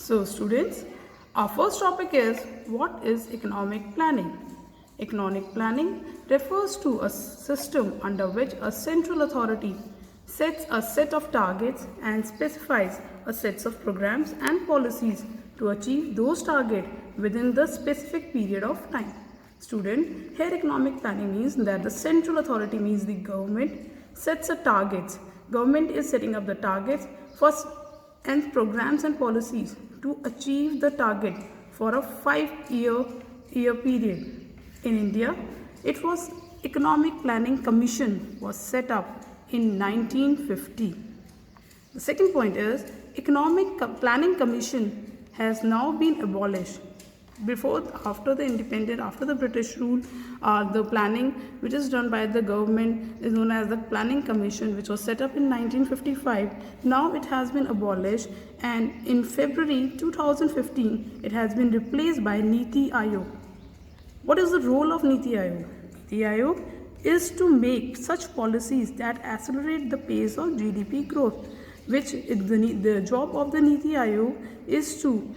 So students, our first topic is what is economic planning? Economic planning refers to a system under which a central authority sets a set of targets and specifies a set of programs and policies to achieve those targets within the specific period of time. Student, here economic planning means that the central authority means the government sets a targets. Government is setting up the targets first and programs and policies to achieve the target for a 5-year period. In India, it was Economic Planning Commission was set up in 1950. The second point is Economic Planning Commission has now been abolished. After the British rule, the planning which is done by the government is known as the Planning Commission, which was set up in 1955. Now it has been abolished, and in February 2015, it has been replaced by Niti Aayog. What is the role of Niti Aayog? Niti Aayog is to make such policies that accelerate the pace of GDP growth, which the job of the Niti Aayog is to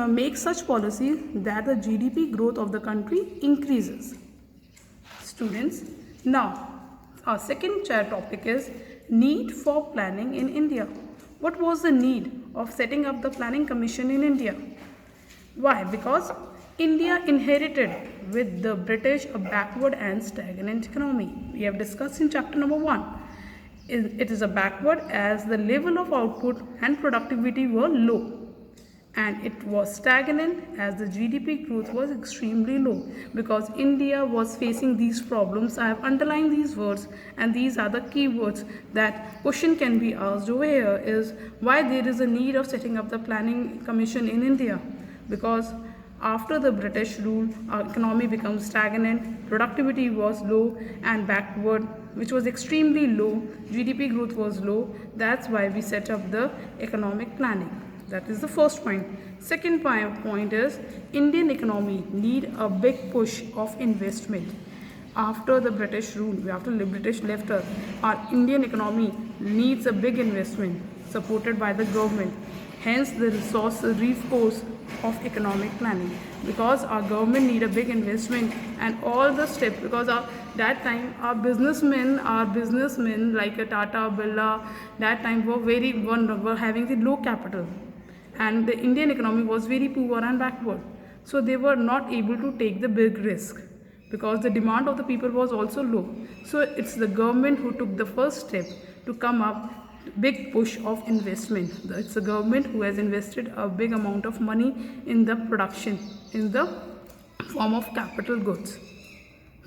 make such policies that the GDP growth of the country increases. Students, now our second topic is need for planning in India. What was the need of setting up the Planning Commission in India? Why? Because India inherited with the British a backward and stagnant economy. We have discussed in chapter number 1. It is a backward as the level of output and productivity were low, and it was stagnant as the GDP growth was extremely low, because India was facing these problems. I have underlined these words, and these are the key words that question can be asked over here is why there is a need of setting up the Planning Commission in India. Because after the British rule, our economy became stagnant, productivity was low and backward, which was extremely low, GDP growth was low. That's why we set up the economic planning. That is the first point. Second point is Indian economy need a big push of investment. After the British rule, after the British left us, our Indian economy needs a big investment supported by the government. Hence the recourse of economic planning, because our government need a big investment and all the steps, because that time our businessmen like Tata, Birla, that time were having the low capital, and the Indian economy was very poor and backward. So they were not able to take the big risk because the demand of the people was also low. So it's the government who took the first step to come up big push of investment. It's the government who has invested a big amount of money in the production in the form of capital goods.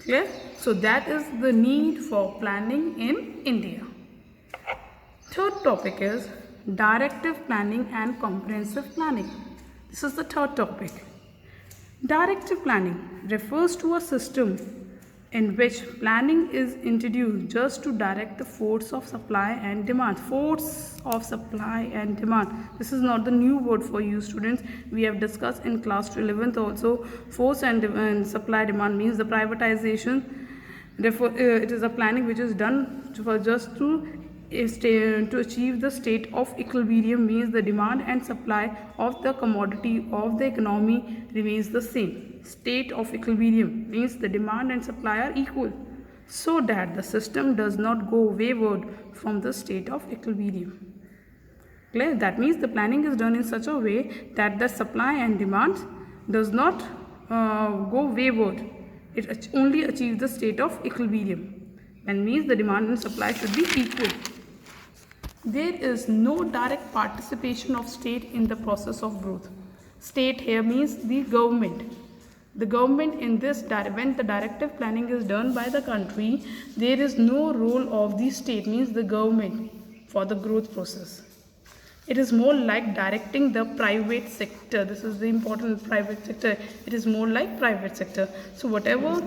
Clear? So that is the need for planning in India. Third topic is directive planning and comprehensive planning. This is the third topic. Directive planning refers to a system in which planning is introduced just to direct the force of supply and demand. Force of supply and demand. This is not the new word for you students. We have discussed in class 11th also. Force and supply demand means the privatization. Therefore, it is a planning which is done just to achieve the state of equilibrium, means the demand and supply of the commodity of the economy remains the same. State of equilibrium means the demand and supply are equal, so that the system does not go wayward from the state of equilibrium. Clear? That means the planning is done in such a way that the supply and demand does not go wayward. It only achieves the state of equilibrium, and means the demand and supply should be equal. There is no direct participation of state in the process of growth. State here means the government. The government in this, when the directive planning is done by the country, there is no role of the state, means the government, for the growth process. It is more like directing the private sector. This is the important private sector. It is more like private sector. So whatever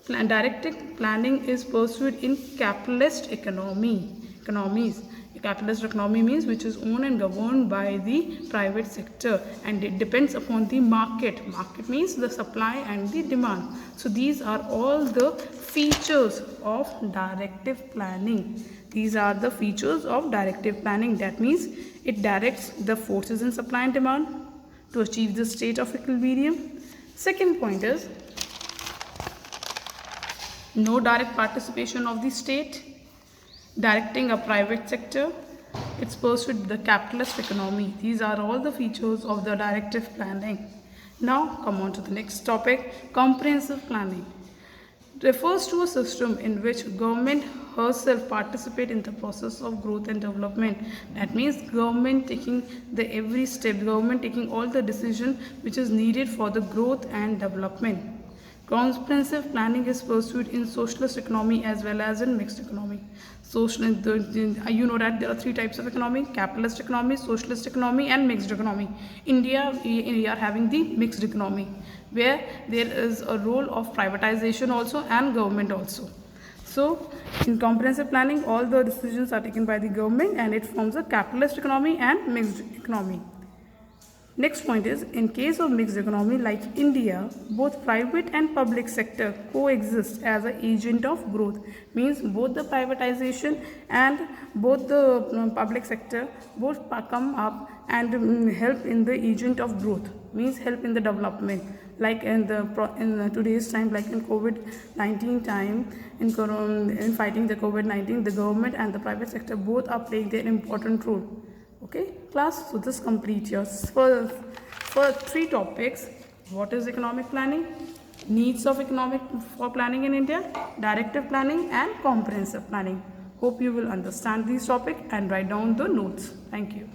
directive planning is pursued in capitalist economies. A capitalist economy means which is owned and governed by the private sector, and it depends upon the market. Market means the supply and the demand. So these are all the features of directive planning. These are the features of directive planning. That means It directs the forces in supply and demand to achieve the state of equilibrium. Second point is no direct participation of the state, directing a private sector. It's pursued the capitalist economy. These are all the features of the directive planning. Now come on to the next topic, comprehensive planning. Refers to a system in which government herself participate in the process of growth and development. That means government taking the every step, government taking all the decision which is needed for the growth and development. Comprehensive planning is pursued in socialist economy as well as in mixed economy. You know that there are three types of economy: capitalist economy, socialist economy, and mixed economy. India, we are having the mixed economy, where there is a role of privatization also and government also. So in comprehensive planning, all the decisions are taken by the government, and it forms a capitalist economy and mixed economy. Next point is, in case of mixed economy like India, both private and public sector coexist as an agent of growth. Means both the privatization and both the public sector both come up and help in the agent of growth. Means help in the development. Like in today's time, like in COVID-19 time, in fighting the COVID-19, the government and the private sector both are playing their important role. Okay, class, so this complete yours for three topics: what is economic planning, needs of economic for planning in India, directive planning, and comprehensive planning. Hope you will understand these topics and write down the notes. Thank you.